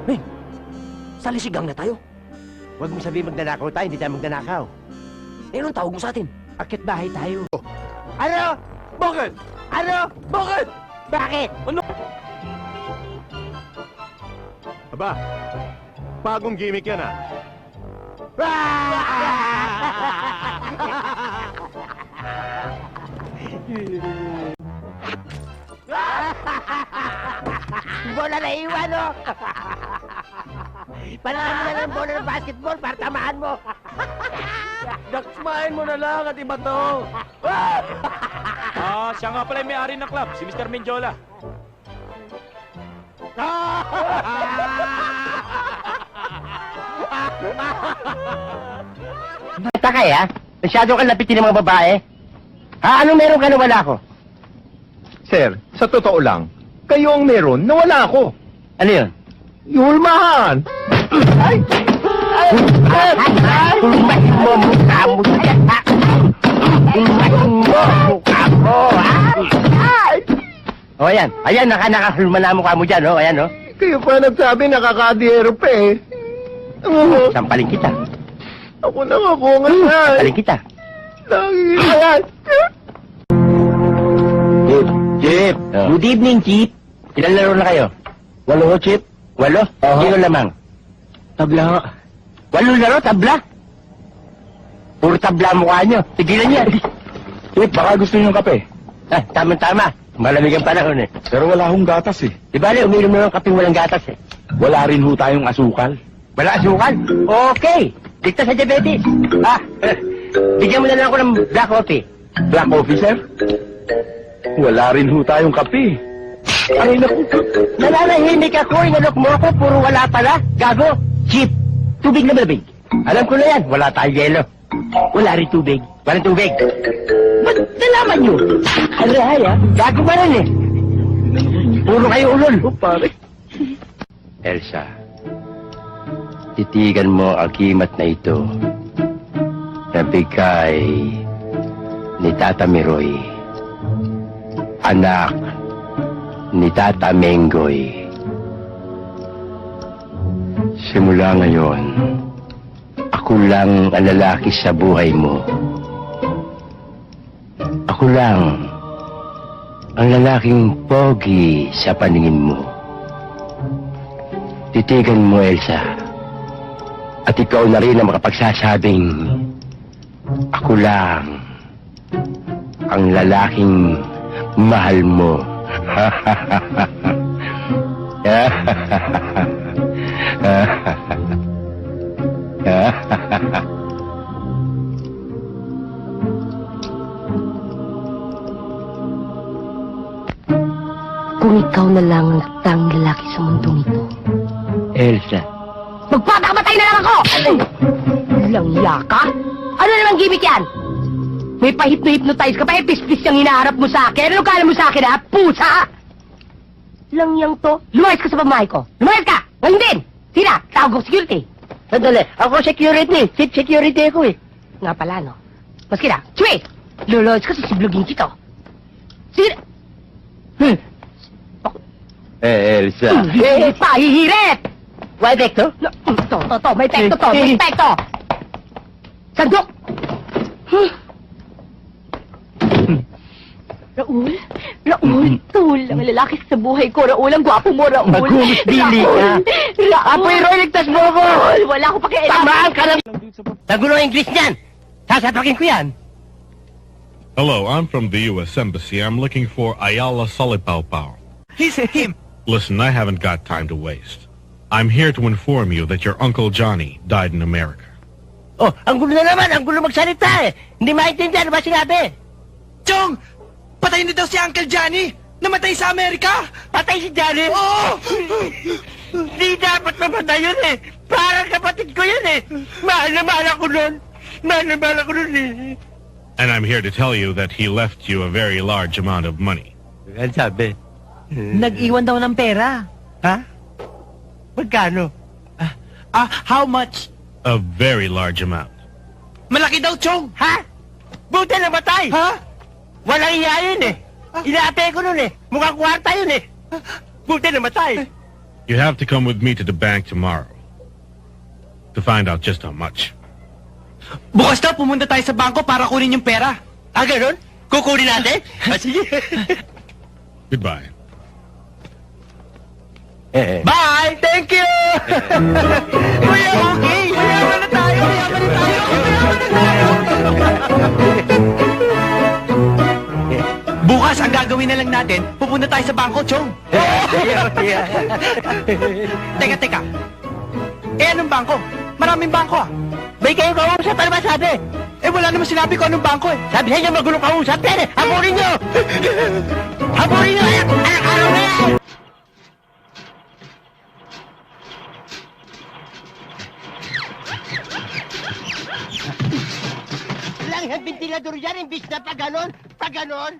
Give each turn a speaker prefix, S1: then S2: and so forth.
S1: Men, sa lisigang na tayo.
S2: Huwag mo sabihin magnanakaw tayo, hindi tayo magnanakaw.
S1: Eh, anong tawag mo sa atin?
S2: Akit bahay tayo. Ano?
S1: Bakit?
S2: Ano?
S1: Bakit?
S2: Bakit?
S1: Ano?
S3: Aba, bagong gimmick yan ah.
S2: Bola na iwan, no? Panahan mo na lang bola ng basketball para tamaan mo.
S1: Daksmain mo na lang at iba to.
S4: Siya nga pala yung may-ari ng club, si Mr. Menjola.
S2: Bata ka ya? Masyado kang lapitin ng mga babae. Ha? Anong meron ka na wala ko?
S3: Sir, sa totoo lang, kayo ang meron na wala ako.
S2: Ano yun?
S3: Yulmahan!
S2: Ay! Hulmahin mo mukha mo dyan, ha? Hulmahin mo mukha mo, ha? Ay! O, ayan. Ayan, nakahulma na mukha mo dyan, o. Ayan, o.
S3: Kayo pa nagsabi nakakadiyero pa eh.
S2: Sampaling kita.
S3: Ako na nga bungas na eh.
S2: Sampaling kita.
S3: Lagi yan.
S2: Chip. Chip. Good evening, Chip. Ilan laro na kayo? 8, Chip. 8? Sino lamang? Tabla nga. 8 laro, tabla? Puro tabla ang mukha nyo. Tigilan niya.
S3: Chip, baka gusto niyo ng kape.
S2: Ah, tama-tama. Malamig ang panahon eh.
S3: Pero wala akong gatas eh.
S2: Di ba, uminom na ng kapeng walang gatas eh.
S3: Wala rin ho tayong asukal.
S2: Wala asukal? Okay. Dikta sa diabetes. Ah, bigyan mo na lang ako ng black coffee.
S3: Black coffee, sir? Wala rin ho tayong kape.
S2: Ay, naku. Nananahimik ako, inalok mo ako, puro wala pala. Gago. Chip. Tubig na malamig. Alam ko na yan, wala tayong yelo. Wala rin tubig. Walang tubig. Ba't nalaman nyo? Aray, ha? Gago ba rin eh? Puro kayo ulol.
S3: Oh, pare.
S2: Elsa, titigan mo ang kimat na ito na bigay ni Tata Miroy, anak ni Tata Menggoy. Simula ngayon, ako lang ang lalaki sa buhay mo. Ako lang ang lalaking pogi sa paningin mo. Titigan mo, Elsa. At ikaw na rin ang makapagsasabing ako lang ang lalaking mahal mo.
S5: Kung ikaw na lang ang tanging lalaki sa mundong ito,
S2: Elsa.
S5: magpapakamatay na lang ako! Langya ka? Ano namang gimmick yan? May pahipno-hypnotize ka pa, pis-pis yung hinaharap mo sa akin. Ano kala mo sa akin, ha? Pusa! Langyang to. Lumayas ka sa pamahay ko. Lumayas ka! Ngayon din! Sina, tawag ko security.
S2: Sandali, ako security. Chief security ako eh.
S5: Nga pala, no? Maski na, Chwe! Lulayas ka sa siblugin kito. Sina...
S2: Elsa.
S5: Pahihirit!
S2: Why, Vector?
S5: To, may pekto to, may pekto! Sandok! Raul, Raul, ang lalaki sa buhay ko, Raul, ang gwapo mo, Raul.
S2: Maghumusbili ka.
S5: Raul,
S2: Apoy Roy, ligtas mo ako!
S5: Raul, wala ko pakialam.
S2: Tamaan ka lang! Nagulo ang English niyan! Sasapakin ko yan!
S6: Hello, I'm from the U.S. Embassy. I'm looking for Ayala Solipao.
S4: He's him.
S6: Listen, I haven't got time to waste. I'm here to inform you that your Uncle Johnny died in America.
S2: Oh, ang gulo na naman! Ang gulo magsalita eh! Hindi maintindihan ano ba sinabi?
S4: Chong! Patay na daw si Uncle Johnny! Namatay sa Amerika!
S2: Patay si Johnny?
S4: Oo!
S2: Hindi dapat mamatay yun eh! Parang kapatid ko yun eh! Mahal na mahal ako nun! Mahal na mahal ako nun eh!
S6: And I'm here to tell you that he left you a very large amount of money.
S2: Ano sabi?
S4: Nag-iwan daw ng pera.
S2: Ha? Magkano?
S4: How much?
S6: A very large amount.
S4: Malaki daw, Chong!
S2: Ha? Buti namatay!
S4: Ha?
S2: Walang iya yun eh! Inaate ko nun eh! Mukhang kwarta yun eh! Buti namatay!
S6: You have to come with me to the bank tomorrow to find out just how much.
S4: Bukas daw, pumunta tayo sa bangko para kunin yung pera.
S2: Ah, ganun? Kukunin natin? Ah, sige.
S6: Goodbye.
S2: Bye! Thank you!
S4: Kuya, okay. Mayaman na tayo. Mayaman na tayo. Bukas, ang gagawin na lang natin, pupunta tayo sa bangko, Chong. Teka. Anong bangko? Maraming bangko ah.
S2: May kayo kausap, ano ba sabi?
S4: Wala naman sinabi ko anong bangko eh.
S2: Sabi sa inyo, magulo kausap yan eh! Hapurin nyo! Hapurin nyo! Araw na yan! Lang yung ventilador yan, imbis na pag ganon.